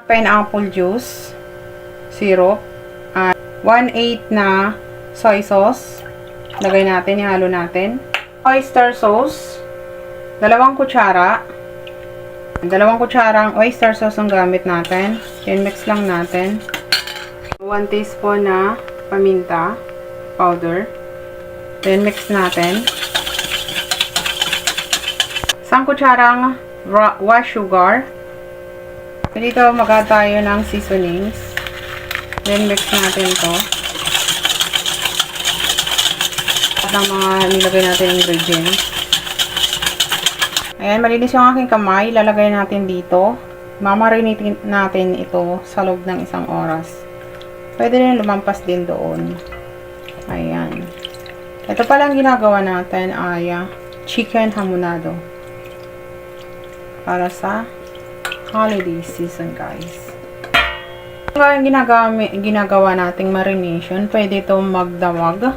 pineapple juice, syrup, at 1/8 na soy sauce. Lagay natin, ihalo natin. Oyster sauce, 2 kutsara. 2 kutsarang oyster sauce ang gamit natin. I-mix lang natin. 1 teaspoon na paminta powder. Then mix natin. 1 kutsarang raw sugar. Dito mag-add tayo ng seasonings. Then mix natin to. At ng mga nilagay natin ingredients. Ayan, malinis yung aking kamay. Lalagay natin dito. Mamarinate natin ito sa loob ng 1 oras. Pwede rin lumampas din doon. Ayan. Ito palang ginagawa natin ay chicken hamonado. Para sa holiday season, guys. Kung ginagawa nating marination, pwede itong magdamag.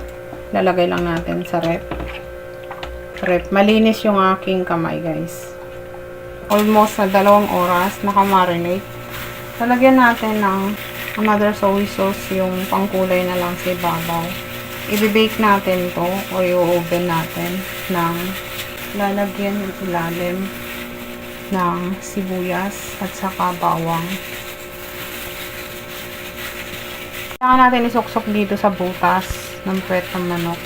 Lalagay lang natin sa rep. Malinis yung aking kamay, guys. Almost na 2 oras nakamarinate. Lalagyan natin ng another soy sauce, yung pangkulay na lang sa ibabaw. I-bake natin to o i-oven natin ng lalagyan yung ilalim ng sibuyas at saka bawang. Kailangan natin isuksok dito sa butas ng puwet ng manok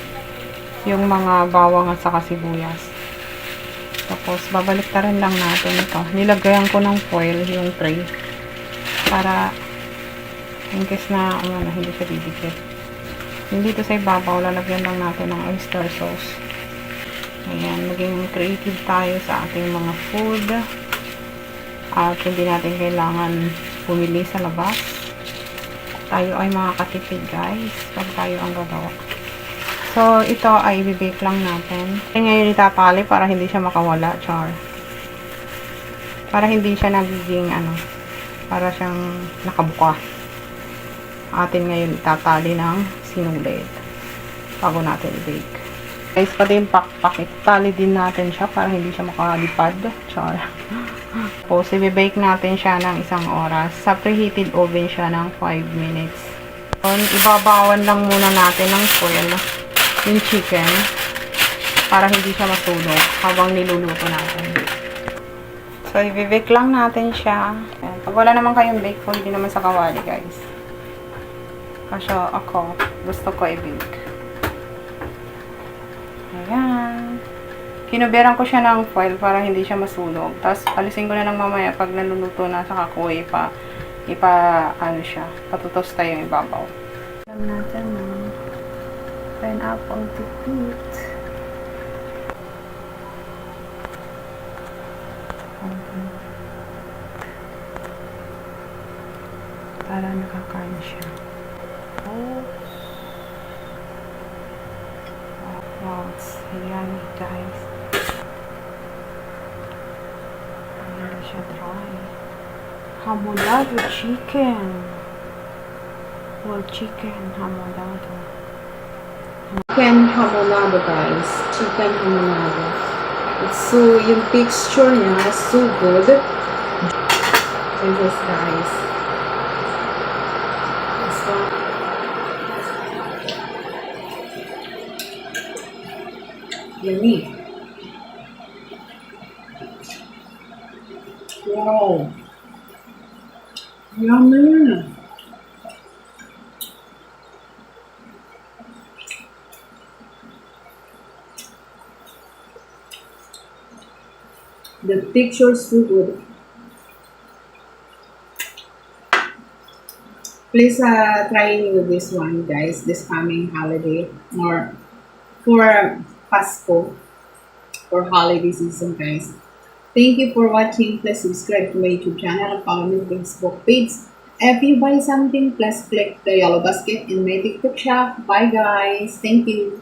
yung mga bawang at saka sibuyas. Tapos babalik na rin lang natin ito. Nilagayan ko ng foil yung tray para in case na hindi siya didikit. Yung dito sa ibabaw, lalagyan lang natin ng oyster sauce. Ayan, maging creative tayo sa ating mga food. At hindi natin kailangan pumili sa labas. Tayo ay makakatipid, guys, pag tayo ang gagawa. So, ito ay i-bake lang natin. Ngayon itatali para hindi siya makawala, char. Para hindi siya nagiging, para siyang nakabuka. Atin ngayon itatali ng sinulid bago natin i-bake. Guys, pati yung pakpak, itali din natin siya para hindi siya makalipad, char. Tapos, i-bake natin siya ng 1 oras. Sa preheated oven siya ng 5 minutes. Ibabawan lang muna natin ng foil yung chicken para hindi siya masunog habang niluluto natin. So, i-bake lang natin siya. Ayan. Pag wala naman kayong bake, hindi naman sa kawali, guys. Kasi ako, gusto ko i-bake. Ayan. Kinuberan ko siya ng foil para hindi siya masunog. Tapos, alisin ko na lang mamaya pag naluluto na sa kakuwi siya. Patutos tayo yung ibabaw. Alam natin ng pineapple tipit. Para nakakain siya. Oh. Wow, it's yummy, guys. Ayan siya dry. Hamonado chicken. Well, chicken hamonado. Chicken hamonado, guys. Chicken hamonado. It's so, yung texture niya is so good. This, guys. So, yummy. Wow. Yummy. The texture is so good. Please try this one, guys, this coming holiday or for Pasko or holiday season, guys. Thank you for watching. Please subscribe to my YouTube channel and follow my Facebook page. If you buy something, please click the yellow basket in my TikTok shop. Bye, guys. Thank you.